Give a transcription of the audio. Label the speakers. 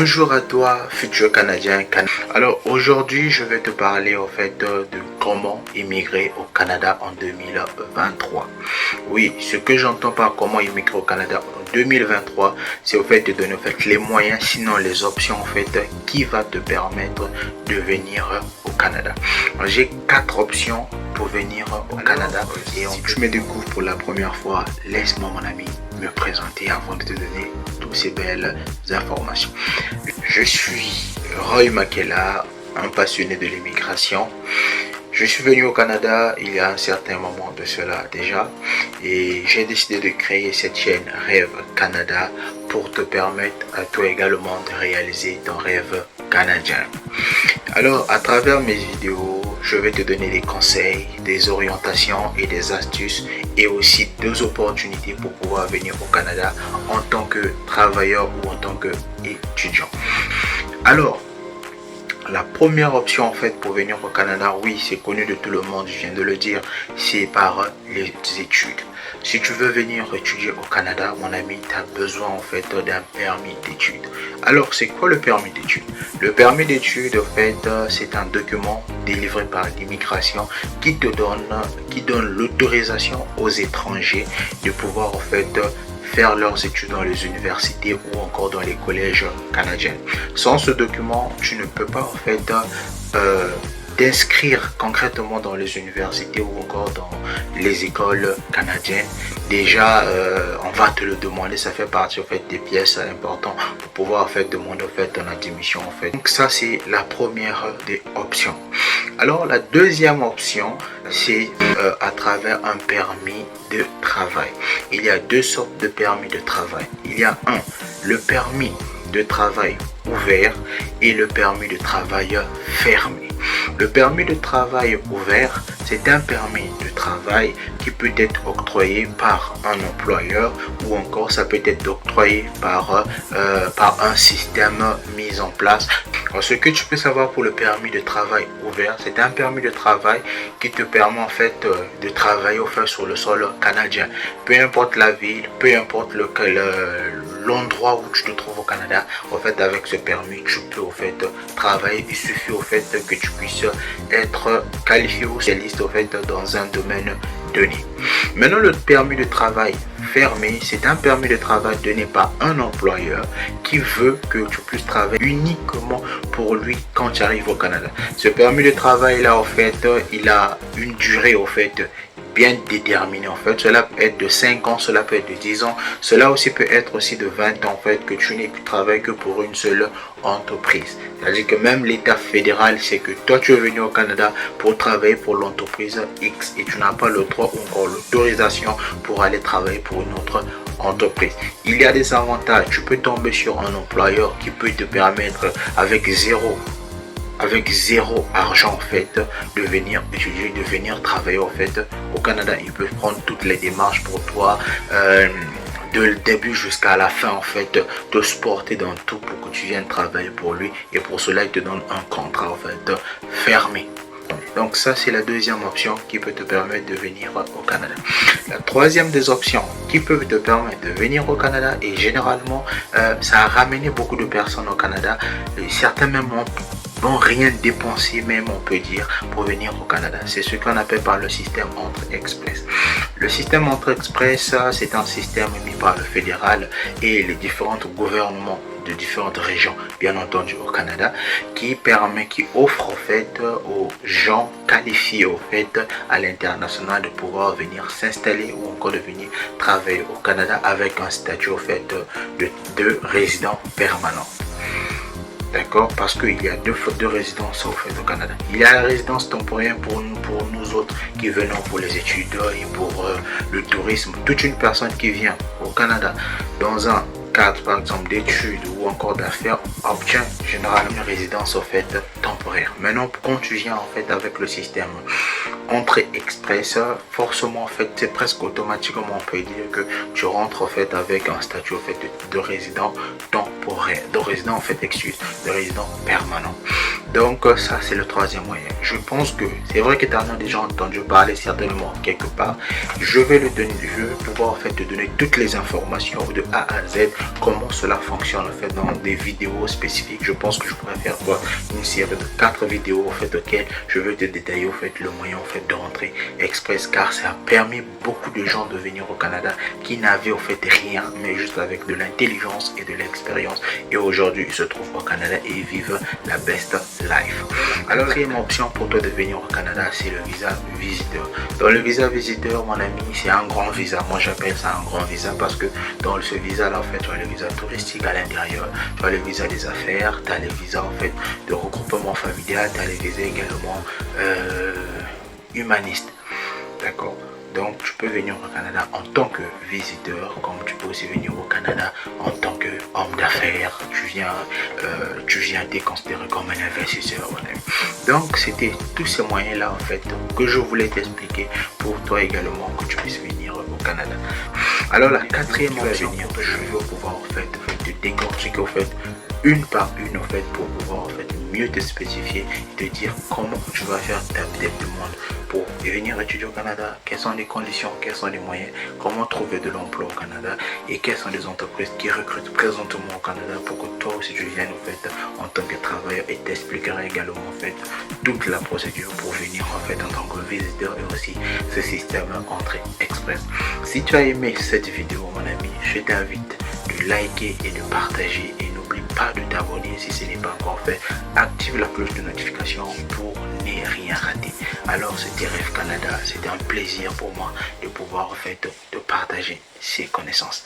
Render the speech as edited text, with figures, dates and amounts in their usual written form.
Speaker 1: Bonjour à toi, futur Canadien. Alors aujourd'hui, je vais te parler en fait de comment immigrer au Canada en 2023. Oui, ce que j'entends par comment immigrer au Canada en 2023, c'est au fait de donner en fait les moyens, sinon les options en fait qui va te permettre de venir au Canada. J'ai 4 options pour venir au Canada. Et si tu me découvres pour la première fois, laisse-moi mon ami me présenter avant de te donner toutes ces belles informations. Je suis Roy Makela, un passionné de l'immigration. Je suis venu au Canada il y a un certain moment de cela déjà et j'ai décidé de créer cette chaîne Rêve Canada pour te permettre à toi également de réaliser ton rêve canadien. Alors à travers mes vidéos, je vais te donner des conseils, des orientations et des astuces et aussi 2 opportunités pour pouvoir venir au Canada en tant que travailleur ou en tant qu'étudiant. Alors, la première option en fait pour venir au Canada, oui, c'est connu de tout le monde, je viens de le dire, c'est par les études. Si tu veux venir étudier au Canada, mon ami, tu as besoin en fait d'un permis d'études. Alors, c'est quoi le permis d'études? Le permis d'études, en fait, c'est un document délivré par l'immigration qui donne l'autorisation aux étrangers de pouvoir en fait faire leurs études dans les universités ou encore dans les collèges canadiens. Sans ce document, tu ne peux pas en fait t'inscrire concrètement dans les universités ou encore dans les écoles canadiennes. Déjà, on va te le demander, ça fait partie en fait des pièces importantes pour pouvoir en fait demander en fait ton admission en fait. Donc ça c'est la première des options. Alors la deuxième option, c'est à travers un permis de travail. Il y a 2 sortes de permis de travail. Il y a le permis de travail ouvert et le permis de travail fermé. Le permis de travail ouvert, c'est un permis de travail qui peut être octroyé par un employeur ou encore ça peut être octroyé par un système mis en place. Alors, ce que tu peux savoir pour le permis de travail ouvert, c'est un permis de travail qui te permet en fait de travailler sur le sol canadien. Peu importe la ville, peu importe l'endroit où tu te trouves au Canada, en fait avec ce permis tu peux en fait travailler. Il suffit au fait que tu puisses être qualifié ou spécialiste en fait dans un domaine donné. Maintenant le permis de travail fermé, c'est un permis de travail donné par un employeur qui veut que tu puisses travailler uniquement pour lui quand tu arrives au Canada. Ce permis de travail là en fait, il a une durée en fait bien déterminé en fait. Cela peut être de 5 ans, cela peut être de 10 ans, cela aussi peut être aussi de 20 ans en fait, que tu n'es plus travailler que pour une seule entreprise. C'est-à-dire que même l'État fédéral sait que toi tu es venu au Canada pour travailler pour l'entreprise X et tu n'as pas le droit ou encore l'autorisation pour aller travailler pour une autre entreprise. Il y a des avantages, tu peux tomber sur un employeur qui peut te permettre avec zéro argent en fait de venir étudier, de venir travailler en fait au Canada. Il peut prendre toutes les démarches pour toi de le début jusqu'à la fin en fait, te supporter dans tout pour que tu viennes travailler pour lui et pour cela il te donne un contrat en fait fermé. Donc ça c'est la deuxième option qui peut te permettre de venir au Canada. La troisième des options qui peuvent te permettre de venir au Canada, et généralement ça a ramené beaucoup de personnes au Canada, et certains même vont rien dépenser même on peut dire pour venir au Canada. C'est ce qu'on appelle par le système Entrée Express. Le système Entrée Express, c'est un système mis par le fédéral et les différents gouvernements de différentes régions, bien entendu au Canada, qui offre en fait aux gens qualifiés au fait à l'international de pouvoir venir s'installer ou encore de venir travailler au Canada avec un statut au fait de résident permanent. D'accord, parce qu'il y a deux résidences au fait au Canada. Il y a la résidence temporaire pour nous autres qui venons pour les études et pour le tourisme. Toute une personne qui vient au Canada dans un cadre par exemple d'études ou encore d'affaires obtient généralement une résidence au fait temporaire. Maintenant quand tu viens en fait avec le système Entrée Express, forcément en fait c'est presque automatiquement on peut dire que tu rentres en fait avec un statut en fait de résident temporaire, de résident en fait de résident permanent. Donc ça c'est le troisième moyen. Je pense que c'est vrai que tu en as déjà entendu parler certainement quelque part. Je vais pouvoir en fait te donner toutes les informations de A à Z, comment cela fonctionne en fait dans des vidéos spécifiques. Je pense que je pourrais faire quoi, une série de 4 vidéos en fait auxquelles je vais te détailler en fait le moyen en fait de rentrer express, car ça a permis beaucoup de gens de venir au Canada qui n'avaient en fait rien, mais juste avec de l'intelligence et de l'expérience, et aujourd'hui ils se trouvent au Canada et ils vivent la best life. Alors la quatrième option pour toi de venir au Canada, c'est le visa visiteur. Dans le visa visiteur, mon ami, c'est un grand visa. Moi j'appelle ça un grand visa parce que dans ce visa là en fait tu as le visa touristique à l'intérieur, tu as le visa des affaires, tu as le visa en fait de regroupement familial, tu as le visa également humaniste. D'accord? Donc tu peux venir au Canada en tant que visiteur, comme tu peux aussi venir au Canada en tant qu'homme d'affaires. Tu viens être considéré comme un investisseur, mon ami. Donc c'était tous ces moyens là en fait que je voulais t'expliquer pour toi également, que tu puisses venir au Canada. Alors la quatrième option, je vais pouvoir en fait te décortiquer en fait une par une en fait pour pouvoir en fait mieux te spécifier et te dire comment tu vas faire ta demande pour venir étudier au Canada, quelles sont les conditions, quels sont les moyens, comment trouver de l'emploi au Canada et quelles sont les entreprises qui recrutent présentement au Canada pour que toi aussi tu viennes en fait en tant que travailleur, et t'expliquerai également en fait toute la procédure pour venir en fait en tant que visiteur et aussi ce système entrée express. Si tu as aimé cette vidéo, mon ami, je t'invite de liker et de partager, et n'oublie pas de t'abonner si ce n'est pas encore fait. Active la cloche de notification pour ne rien rater. Alors c'était Rêve Canada, c'était un plaisir pour moi de pouvoir en fait te partager ces connaissances.